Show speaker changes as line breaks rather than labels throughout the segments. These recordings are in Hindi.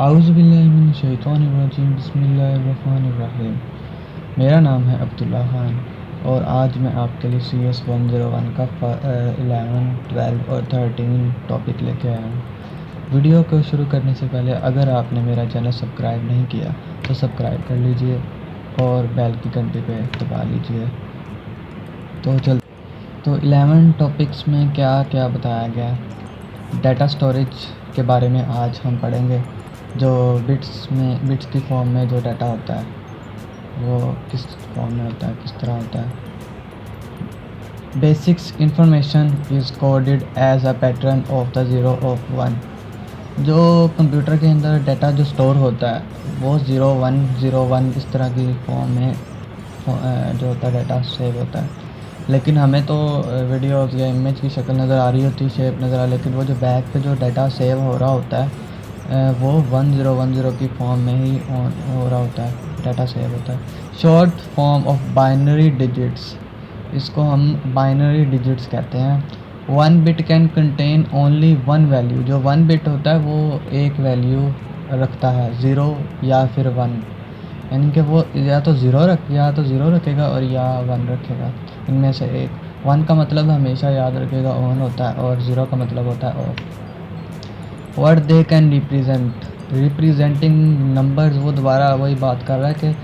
आऊज़ुबिल्लाहिमिनश्शैतानिर्रजीम बिस्मिल्लाहिर्रहमानिर्रहीम। मेरा नाम है अब्दुल्ला ख़ान और आज मैं आपके लिए CS 101 का 11, 12 और 13 टॉपिक लेके आया हूँ। वीडियो को शुरू करने से पहले अगर आपने मेरा चैनल सब्सक्राइब नहीं किया तो सब्सक्राइब कर लीजिए और बेल की घंटी पे दबा लीजिए। तो 11 टॉपिक्स में क्या क्या बताया गया। डाटा स्टोरेज के बारे में आज हम पढ़ेंगे। जो बिट्स की फॉर्म में जो डाटा होता है वो किस फॉर्म में होता है, किस तरह होता है। Basics information is coded as a pattern of the 0 of 1। जो कंप्यूटर के अंदर डाटा जो स्टोर होता है वो 0 1 0 1 इस तरह की फॉर्म में जो होता है डाटा सेव होता है। लेकिन हमें तो वीडियोस या इमेज की शक्ल नज़र आ रही होती है, शेप नज़र आ, लेकिन वो जो बैक पे जो डाटा सेव हो रहा होता है वो 1010 की फॉर्म में ही हो रहा होता है, डाटा सेव होता है। Short form of binary digits, इसको हम बाइनरी डिजिट्स कहते हैं। 1 bit can contain only 1 value. जो 1 बिट होता है वो एक वैल्यू रखता है, 0 या फिर 1, यानी कि वो या तो ज़ीरो रखेगा और या 1 रखेगा, इनमें से एक। 1 का मतलब हमेशा याद रखेगा ऑन होता है और 0 का मतलब होता है of. What they can representing numbers, वो दोबारा वही बात कर रहा है कि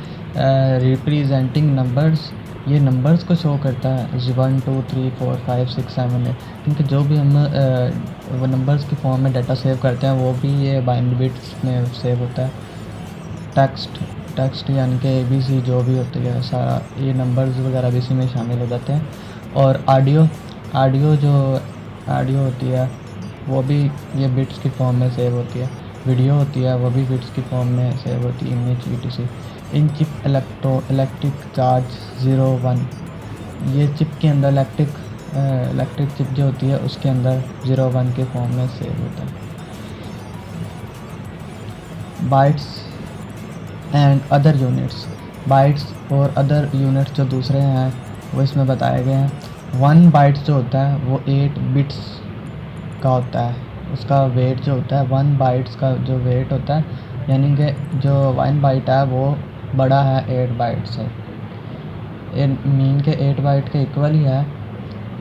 रिप्रेजेंटिंग नंबर्स, ये नंबर्स को शो करता है 1 2 3 4 5 6 7 8, क्योंकि जो भी हम वो नंबर्स की फॉर्म में डाटा सेव करते हैं वो भी ये बाइनरी बिट्स में सेव होता है। टेक्स्ट यानी कि ABC जो भी होती है सारा, ये नंबर्स वगैरह भी इसी में शामिल हो जाते हैं। और ऑडियो होती है वो भी ये बिट्स की फॉर्म में सेव होती है। वीडियो होती है वो भी बिट्स की फॉर्म में सेव होती है, इमेज etc। इन चिप इलेक्ट्रिक चार्ज 0 1, ये चिप के अंदर इलेक्ट्रिक चिप जो होती है उसके अंदर 0 1 के फॉर्म में सेव होता है। Bytes and other units, bytes और अदर यूनिट्स जो दूसरे हैं वो इसमें बताए गए हैं। 1 बाइट्स जो होता है वो 8 बिट्स का होता है, उसका वेट जो होता है 1 बाइट्स का जो वेट होता है, यानी कि जो 1 बाइट है वो बड़ा है 8 बाइट से। मीन के 8 बाइट के इक्वल ही है,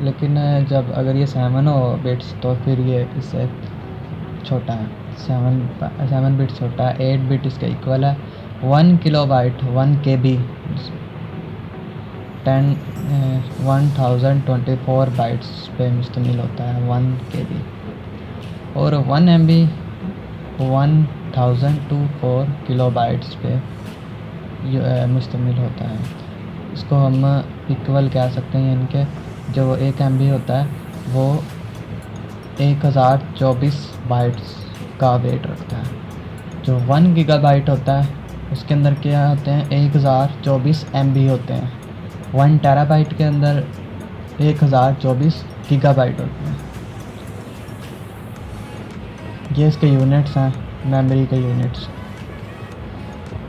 लेकिन जब अगर ये 7 हो बिट्स तो फिर ये इससे छोटा है, 7 बिट छोटा है, 8 बिट इसके इक्वल है। 1 किलोबाइट 1 KB 1024 बाइट्स पे मुश्तमिल होता है 1 KB, और 1 MB 1024 किलोबाइट्स पे मुश्तमिल होता है। इसको हम इक्वल कह सकते हैं, यानी कि जो 1 MB होता है वो 1024 बाइट्स का वेट रखता है। जो 1 गीगाबाइट होता है उसके अंदर क्या होते हैं, 1024 MB होते हैं। 1 टेराबाइट के अंदर 1024 गीगाबाइट होते हैं। ये इसके यूनिट्स हैं, मेमोरी के units.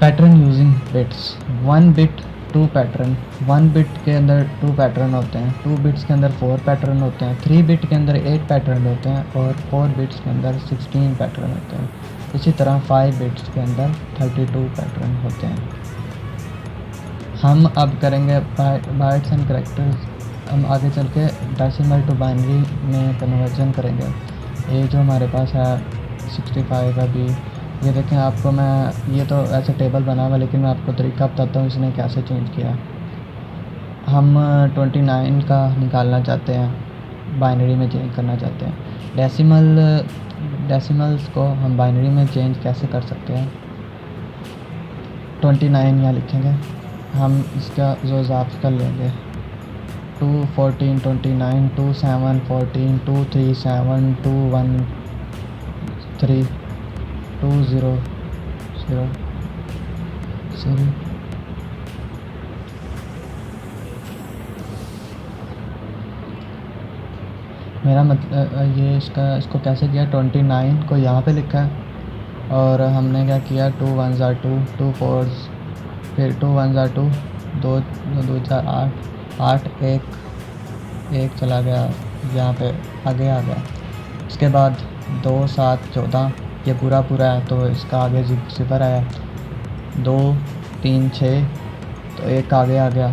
Pattern using bits, 1 bit 2 pattern, 1 bit के अंदर 2 पैटर्न होते हैं, 2 बिट्स के अंदर 4 पैटर्न होते हैं, 3 बिट के अंदर 8 पैटर्न होते हैं और 4 बिट्स के अंदर 16 पैटर्न होते हैं। इसी तरह 5 बिट्स के अंदर 32 पैटर्न होते हैं। हम अब करेंगे बाइट्स एंड करैक्टर्स। हम आगे चल के डेसिमल टू बाइनरी में कन्वर्जन करेंगे। ये जो हमारे पास है 65 अभी, ये देखें आपको मैं, ये तो ऐसे टेबल बना हुआ, लेकिन मैं आपको तरीका बताता हूँ इसने कैसे चेंज किया। हम 29 का निकालना चाहते हैं, बाइनरी में चेंज करना चाहते हैं। डेसिमल्स को हम बाइनरी में चेंज कैसे कर सकते हैं। 29 यहाँ लिखेंगे, हम इसका जो ज़ाब्त कर लेंगे 2 14 29 2 7 14 2 3 7 2 1 3 2 0 0 सॉरी मेरा मतलब ये इसको कैसे किया, 29 को यहाँ पे लिखा है और हमने क्या किया 2 1 2 2 4, फिर 2 1 2 2 2 4 8 1 चला गया, यहाँ पे आगे आ गया। उसके बाद 2 7 14, ये पूरा पूरा है तो इसका आगे सिफर आया, 2 3 6 तो एक आगे आ गया,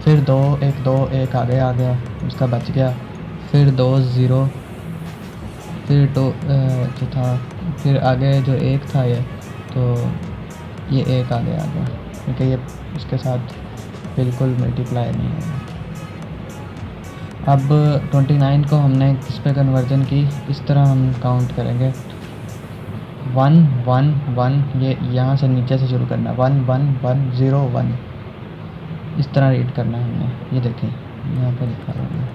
फिर 2 1 2 एक आगे आ गया, उसका बच गया, फिर 2 0, फिर 2 जो था, फिर आगे जो एक था ये, तो ये एक आगे आ गया क्योंकि ये इसके साथ बिल्कुल मल्टीप्लाई नहीं होगा। अब 29 को हमने किस पे कन्वर्जन की, इस तरह हम काउंट करेंगे 1 1 1, ये यहाँ से नीचे से शुरू करना है, 1 1 1 0 1, इस तरह रीड करना है हमने। ये देखें यहाँ पे लिखा हुआ है।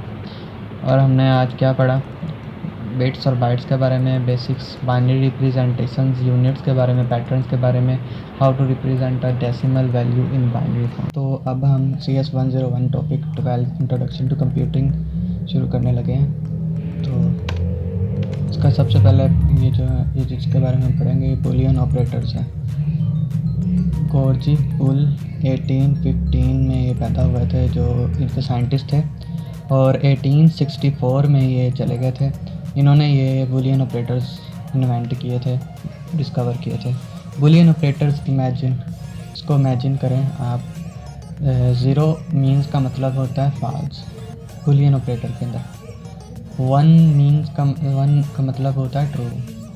और हमने आज क्या पढ़ा, बिट्स और बाइट्स के बारे में, बेसिक्स, बाइनरी रिप्रेजेंटेशंस, यूनिट्स के बारे में, पैटर्न्स के बारे में, how to represent a decimal value in binary form. तो अब हम CS 101 topic 12 introduction to computing शुरू करने लगे हैं। तो इसका सबसे पहले ये जो है, ये जिसके बारे में हम पढ़ेंगे, बुलियन ऑपरेटर्स हैं। गोर्जी बुल 1815 में ये पैदा हुए थे, जो इनके साइंटिस्ट थे, और 1864 में ये चले गए थे। इन्होंने ये बुलियन ऑपरेटर्स इन्वेंट किए थे, डिस्कवर किए थे। बुलियन ऑपरेटर्स इसको इमेजिन करें आप, 0 मीन्स का मतलब होता है फॉल्स बुलियन ऑपरेटर के अंदर, 1 का मतलब होता है ट्रू,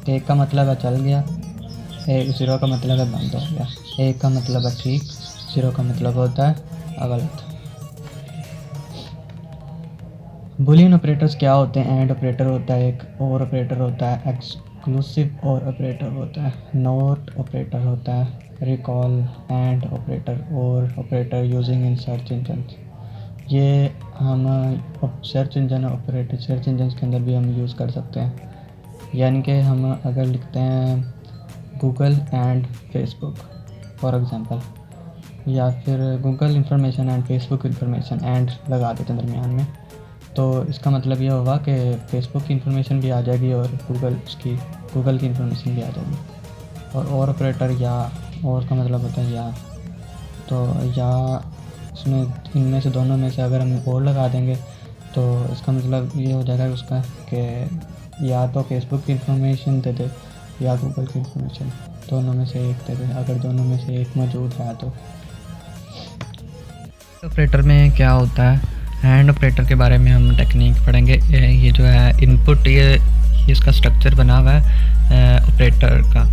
1 का मतलब है चल गया, 0 का मतलब है बंद हो गया, 1 का मतलब है ठीक, 0 का मतलब होता है गलत। बुलियन ऑपरेटर्स क्या होते हैं, एंड ऑपरेटर होता है एक, और ऑपरेटर होता है, एक्सक्लूसिव और ऑपरेटर होता है, नोट ऑपरेटर होता है, रिकॉल, एंड ऑपरेटर और operator using in search engine. ये हम search engine operator, search engine के अंदर भी हम यूज़ कर सकते हैं। यानी कि हम अगर लिखते हैं Google and Facebook for example, या फिर Google information and Facebook information and लगा देते हैं दरमियान में, तो इसका मतलब ये होगा कि फेसबुक की इन्फॉर्मेशन भी आ जाएगी और गूगल की इन्फॉर्मेशन भी आ जाएगी। और ऑपरेटर या, और का मतलब होता है या, तो या इसमें इनमें से दोनों में से अगर हम और लगा देंगे तो इसका मतलब ये हो जाएगा उसका कि या तो फेसबुक की इन्फॉर्मेशन दे दे या गूगल की इन्फॉर्मेशन, दोनों में से एक दे दे, अगर दोनों में से एक मौजूद है तो। ऑपरेटर में क्या होता है, हैंड ऑपरेटर के बारे में हम टेक्निक पढ़ेंगे। ये जो है इनपुट, ये इसका स्ट्रक्चर बना हुआ है ऑपरेटर का,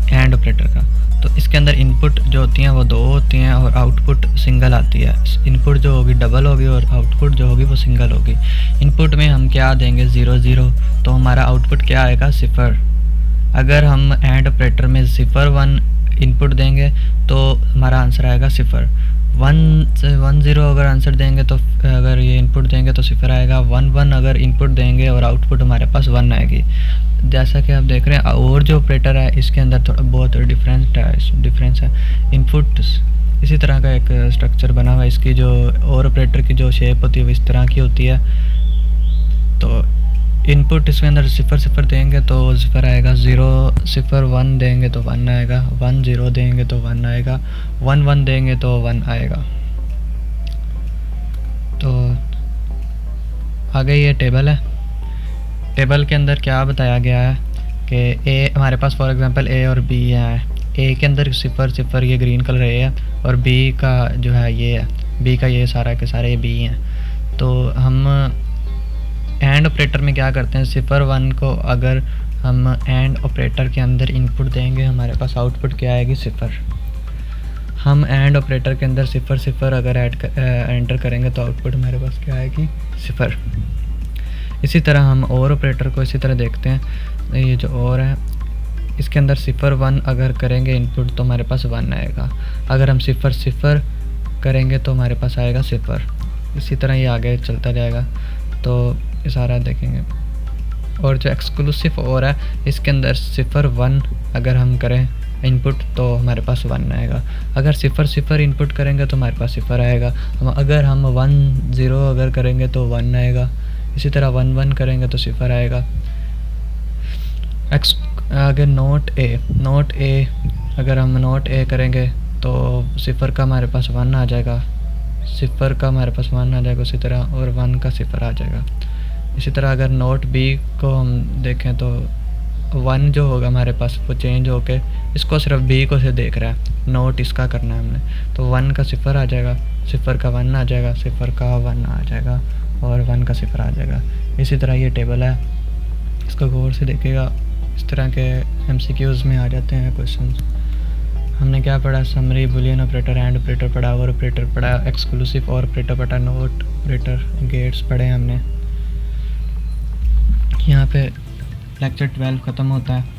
हैंड ऑपरेटर का। तो इसके अंदर इनपुट जो होती हैं वो 2 होती हैं और आउटपुट सिंगल आती है। इनपुट जो होगी डबल होगी और आउटपुट जो होगी वो सिंगल होगी। इनपुट में हम क्या देंगे 0 0, तो हमारा आउटपुट क्या आएगा 0। अगर हम हैंड ऑपरेटर में 0 1 इनपुट देंगे तो हमारा आंसर आएगा 0। 1 0 अगर आंसर देंगे तो, अगर ये इनपुट देंगे तो 0 आएगा। 1 1 अगर इनपुट देंगे और आउटपुट हमारे पास 1 आएगी। जैसा कि आप देख रहे हैं, और जो ऑपरेटर है इसके अंदर थोड़ा बहुत डिफरेंस है। इनपुट इसी तरह का एक स्ट्रक्चर बना हुआ है, इसकी जो और ऑपरेटर की जो शेप होती है वो इस तरह की होती है। तो इनपुट इसके अंदर 0 0 देंगे तो 0 आएगा, 0 0 1 देंगे तो 1 आएगा, 1 0 देंगे तो 1 आएगा, 1 1 देंगे तो 1 आएगा। तो आगे ये टेबल है। टेबल के अंदर क्या बताया गया है कि ए हमारे पास फॉर एग्जांपल ए और बी है। ए के अंदर 0 0 ये ग्रीन कलर ए है, और बी का जो है ये है, बी का ये सारा के सारे बी हैं। तो हम एंड ऑपरेटर में क्या करते हैं, 0 1 को अगर हम एंड ऑपरेटर के अंदर इनपुट देंगे हमारे पास आउटपुट क्या आएगी 0। हम एंड ऑपरेटर के अंदर 0 0 अगर एंटर करेंगे तो आउटपुट हमारे पास क्या आएगी 0। इसी तरह हम और ऑपरेटर को इसी तरह देखते हैं। ये जो और है इसके अंदर 0 1 अगर करेंगे इनपुट तो हमारे पास 1 आएगा। अगर हम 0 0 करेंगे तो हमारे पास आएगा 0। इसी तरह ये आगे चलता जाएगा। तो ये सारा देखेंगे। और जो एक्सक्लूसिव और है इसके अंदर 0 1 अगर हम करें इनपुट तो हमारे पास 1 आएगा। अगर 0 0 इनपुट करेंगे तो हमारे पास 0 आएगा। अगर हम 1 0 अगर करेंगे तो 1 आएगा। इसी तरह 1 1 करेंगे तो 0 आएगा। अगर नोट ए अगर हम नोट ए करेंगे तो 0 का हमारे पास 1 आ जाएगा, 0 का हमारे पास 1 आ जाएगा उसी तरह, और 1 का 0 आ जाएगा। इसी तरह अगर नोट बी को हम देखें तो वन जो होगा हमारे पास वो चेंज होके इसको सिर्फ बी को से देख रहा है, नोट इसका करना है हमने। तो 1 का 0 आ जाएगा, 0 का 1 आ जाएगा, 0 का 1 आ जाएगा और 1 का 0 आ जाएगा। इसी तरह ये टेबल है, इसको गौर से देखेगा। इस तरह के एमसीक्यूज़ में आ जाते हैं क्वेश्चंस। हमने क्या पढ़ा, summary, Boolean operator, and operator पढ़ा, और ऑपरेटर पढ़ा, एक्सक्लूसिव और ऑपरेटर पढ़ा, नोट ऑपरेटर, गेट्स पढ़े हमने। यहाँ पे लेक्चर 12 ख़त्म होता है।